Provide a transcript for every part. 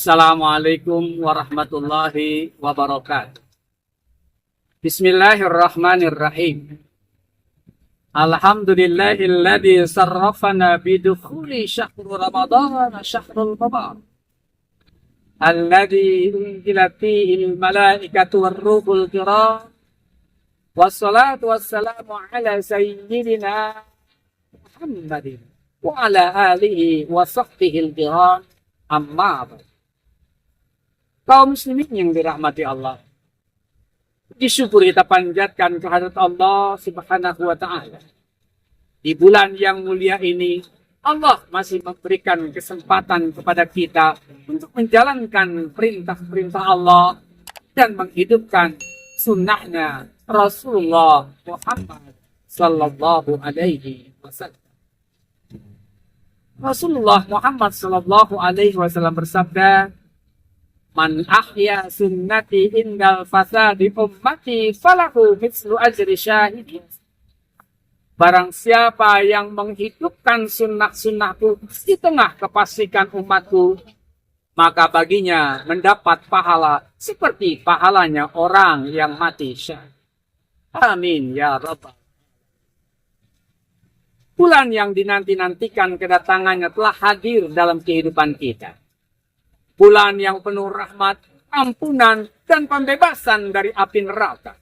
Assalamualaikum warahmatullahi wabarakatuh. Bismillahirrahmanirrahim. Alhamdulillahilladzi sarrafana bidukhuli syahrul ramadhan syahrul mubarak. Alladzi unzilat fihi al-malaikatu war-ruhul kiram. Wassalatu wassalamu ala sayyidina Muhammadin wa ala alihi wa sahbihi al-kiram. Amma ba'd. Kaum muslimin yang dirahmati Allah, disyukur kita panjatkan kehadirat Allah Subhanahu wa ta'ala. Di bulan yang mulia ini, Allah masih memberikan kesempatan kepada kita untuk menjalankan perintah-perintah Allah dan menghidupkan sunnahnya Rasulullah Muhammad sallallahu alaihi wasallam. Rasulullah Muhammad sallallahu alaihi wasallam bersabda, "Man ahya sunnati indal fasadi ummati falahu mithlu ajri syahidin." Barang siapa yang menghidupkan sunnah-sunnahku di tengah kefasikan umatku, maka baginya mendapat pahala seperti pahalanya orang yang mati syahid. Amin ya rabbal. Bulan yang dinanti-nantikan kedatangannya telah hadir dalam kehidupan kita. Bulan yang penuh rahmat, ampunan, dan pembebasan dari api neraka.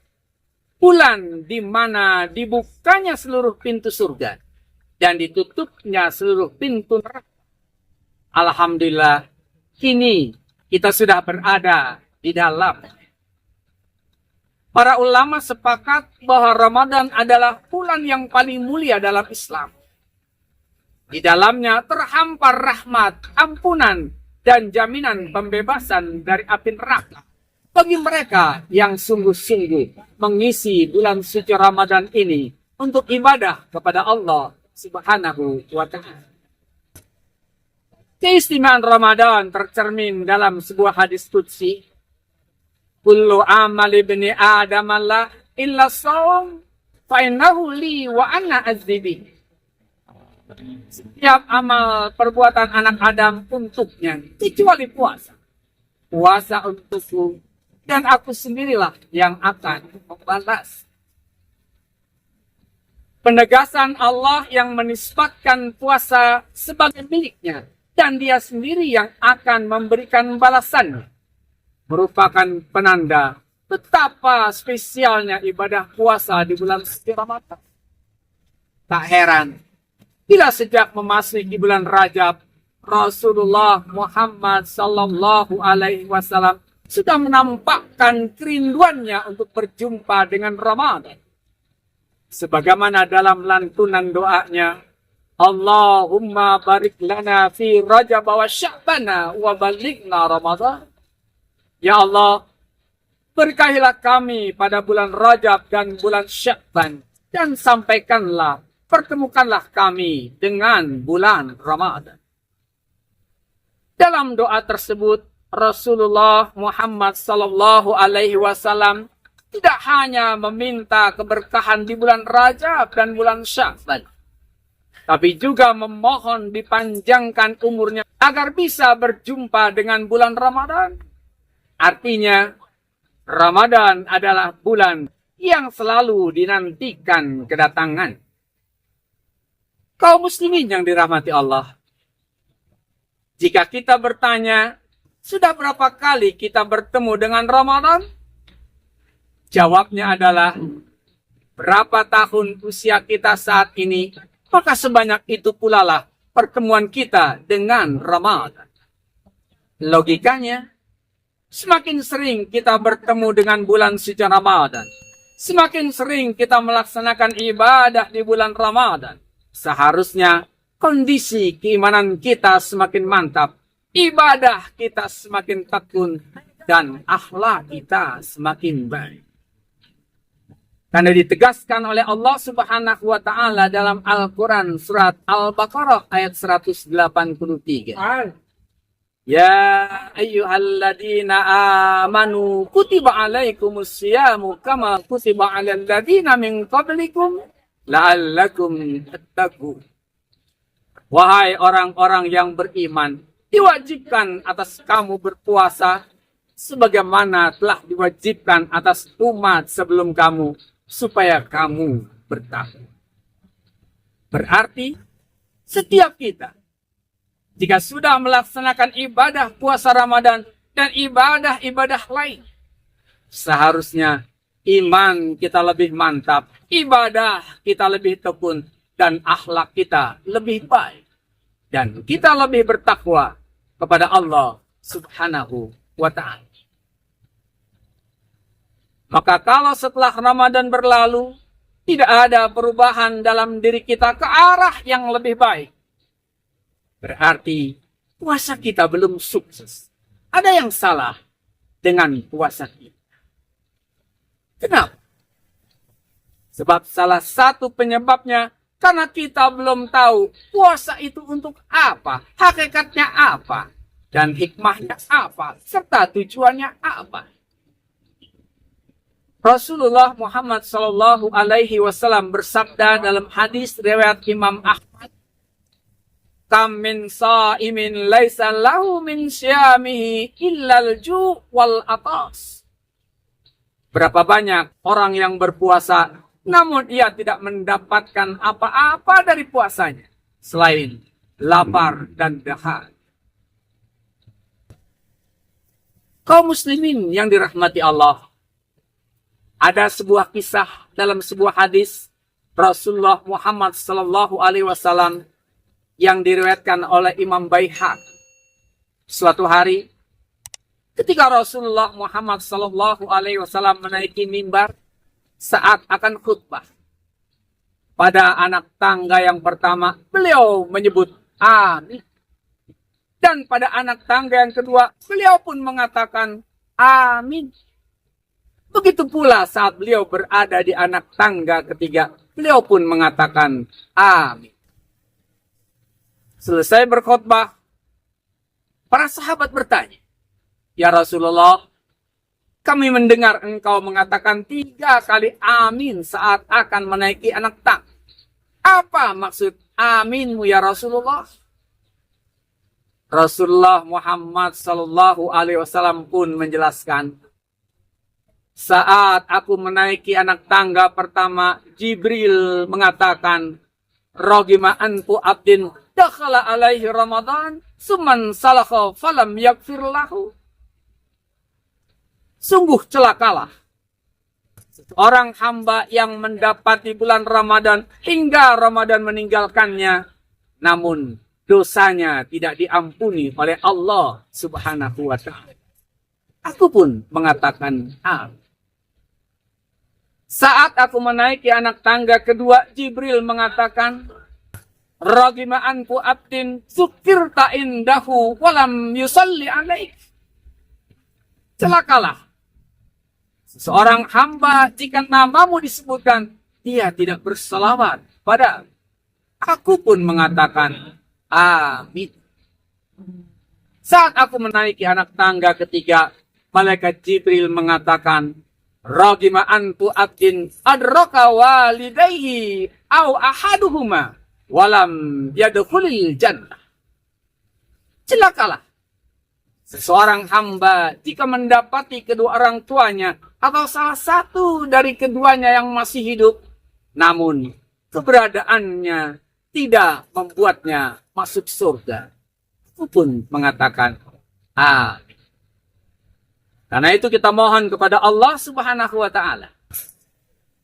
Bulan di mana dibukanya seluruh pintu surga dan ditutupnya seluruh pintu neraka. Alhamdulillah, kini kita sudah berada di dalam. Para ulama sepakat bahwa Ramadan adalah bulan yang paling mulia dalam Islam. Di dalamnya terhampar rahmat, ampunan, dan jaminan pembebasan dari api neraka bagi mereka yang sungguh-sungguh mengisi bulan suci Ramadan ini untuk ibadah kepada Allah Subhanahu wa ta'ala. Keistimewaan Ramadan tercermin dalam sebuah hadis qudsi. Kullu amal ibni Adam la illa shaum fa innahu li wa ana azibi. Setiap amal perbuatan anak Adam untuknya, kecuali puasa. Puasa untukku, dan aku sendirilah yang akan membalas. Penegasan Allah yang menisbatkan puasa sebagai miliknya, dan dia sendiri yang akan memberikan balasannya, merupakan penanda betapa spesialnya ibadah puasa di bulan suci Ramadan. Tak heran bila sejak memasuki bulan Rajab, Rasulullah Muhammad sallallahu alaihi wasallam sudah menampakkan kerinduannya untuk berjumpa dengan Ramadan. Sebagaimana dalam lantunan doanya, Allahumma barik lana fi Rajab wa Sya'bana wa balighna Ramadan. Ya Allah, berkahilah kami pada bulan Rajab dan bulan Sya'ban, dan pertemukanlah kami dengan bulan Ramadan. Dalam doa tersebut, Rasulullah Muhammad sallallahu alaihi wasallam tidak hanya meminta keberkahan di bulan Rajab dan bulan Sya'ban, tapi juga memohon dipanjangkan umurnya agar bisa berjumpa dengan bulan Ramadan. Artinya, Ramadan adalah bulan yang selalu dinantikan kedatangan. Kaum muslimin yang dirahmati Allah, jika kita bertanya, sudah berapa kali kita bertemu dengan Ramadan? Jawabnya adalah, berapa tahun usia kita saat ini, maka sebanyak itu pula lah pertemuan kita dengan Ramadan. Logikanya, semakin sering kita bertemu dengan bulan suci Ramadan, semakin sering kita melaksanakan ibadah di bulan Ramadan, seharusnya kondisi keimanan kita semakin mantap, ibadah kita semakin tekun, dan akhlak kita semakin baik. Karena ditegaskan oleh Allah Subhanahu wa ta'ala dalam Al-Quran surat Al-Baqarah ayat 183. Ya ayyuhalladzina amanu kutiba alaikumus syiyamu kama kutiba alal ladzina min qablikum la'allakum tattaqun. Wahai orang-orang yang beriman, diwajibkan atas kamu berpuasa sebagaimana telah diwajibkan atas umat sebelum kamu supaya kamu bertakwa. Berarti setiap kita jika sudah melaksanakan ibadah puasa Ramadan dan ibadah-ibadah lain, seharusnya iman kita lebih mantap, ibadah kita lebih tekun, dan akhlak kita lebih baik. Dan kita lebih bertakwa kepada Allah Subhanahu wa Ta'ala. Maka kalau setelah Ramadan berlalu, tidak ada perubahan dalam diri kita ke arah yang lebih baik, berarti puasa kita belum sukses. Ada yang salah dengan puasa kita. Kenapa? Sebab salah satu penyebabnya karena kita belum tahu puasa itu untuk apa, hakikatnya apa, dan hikmahnya apa, serta tujuannya apa. Rasulullah Muhammad Sallallahu Alaihi Wasallam bersabda dalam hadis riwayat Imam Ahmad, "Kam min sa'imin laisa lahu min syamihi illal ju' wal atas." Berapa banyak orang yang berpuasa, namun ia tidak mendapatkan apa-apa dari puasanya selain lapar dan dahaga. Kaum muslimin yang dirahmati Allah, ada sebuah kisah dalam sebuah hadis Rasulullah Muhammad Sallallahu Alaihi Wasallam yang diriwayatkan oleh Imam Baihaqi. Suatu hari, ketika Rasulullah Muhammad Sallallahu Alaihi Wasallam menaiki mimbar saat akan khutbah, pada anak tangga yang pertama beliau menyebut amin, dan pada anak tangga yang kedua beliau pun mengatakan amin. Begitu pula saat beliau berada di anak tangga ketiga, beliau pun mengatakan amin. Selesai berkhutbah, para sahabat bertanya, "Ya Rasulullah, kami mendengar engkau mengatakan 3 kali amin saat akan menaiki anak tangga. Apa maksud aminmu ya Rasulullah?" Rasulullah Muhammad Sallallahu Alaihi Wasallam pun menjelaskan, "Saat aku menaiki anak tangga pertama, Jibril mengatakan, Rogima anfu abdin dakhala alaihi Ramadan, summan salakha falam yakfir lahu." Sungguh celakalah seorang hamba yang mendapati bulan Ramadan hingga Ramadan meninggalkannya, namun dosanya tidak diampuni oleh Allah Subhanahu wa Ta'ala. Aku pun mengatakan amin. Saat aku menaiki anak tangga kedua, Jibril mengatakan, Ragima anfu abdin zukirta indahu walam yusalli alaik. Celakalah seorang hamba jika namamu disebutkan, dia tidak berselawat pada. Aku pun mengatakan amin. Saat aku menaiki anak tangga ketiga, malaikat Jibril mengatakan, Ragima anfu abdin adraka walidayhi au ahaduhuma walam yadkhulil jannah. Celakalah seseorang hamba jika mendapati kedua orang tuanya atau salah satu dari keduanya yang masih hidup, namun keberadaannya tidak membuatnya masuk surga. Aku pun mengatakan amin. Karena itu kita mohon kepada Allah Subhanahu wa Ta'ala,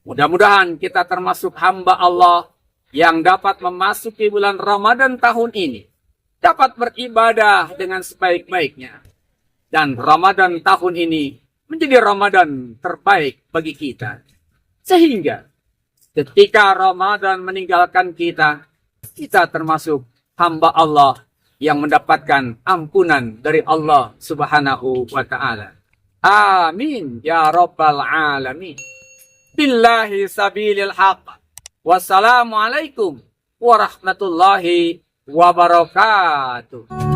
mudah-mudahan kita termasuk hamba Allah yang dapat memasuki bulan Ramadan tahun ini, dapat beribadah dengan sebaik-baiknya, dan Ramadan tahun ini menjadi Ramadan terbaik bagi kita, sehingga ketika Ramadan meninggalkan kita, kita termasuk hamba Allah yang mendapatkan ampunan dari Allah Subhanahu wa Ta'ala. Amin ya Rabbal Alamin. Billahi sabilil haq. Wassalamualaikum warahmatullahi wabarakatuh.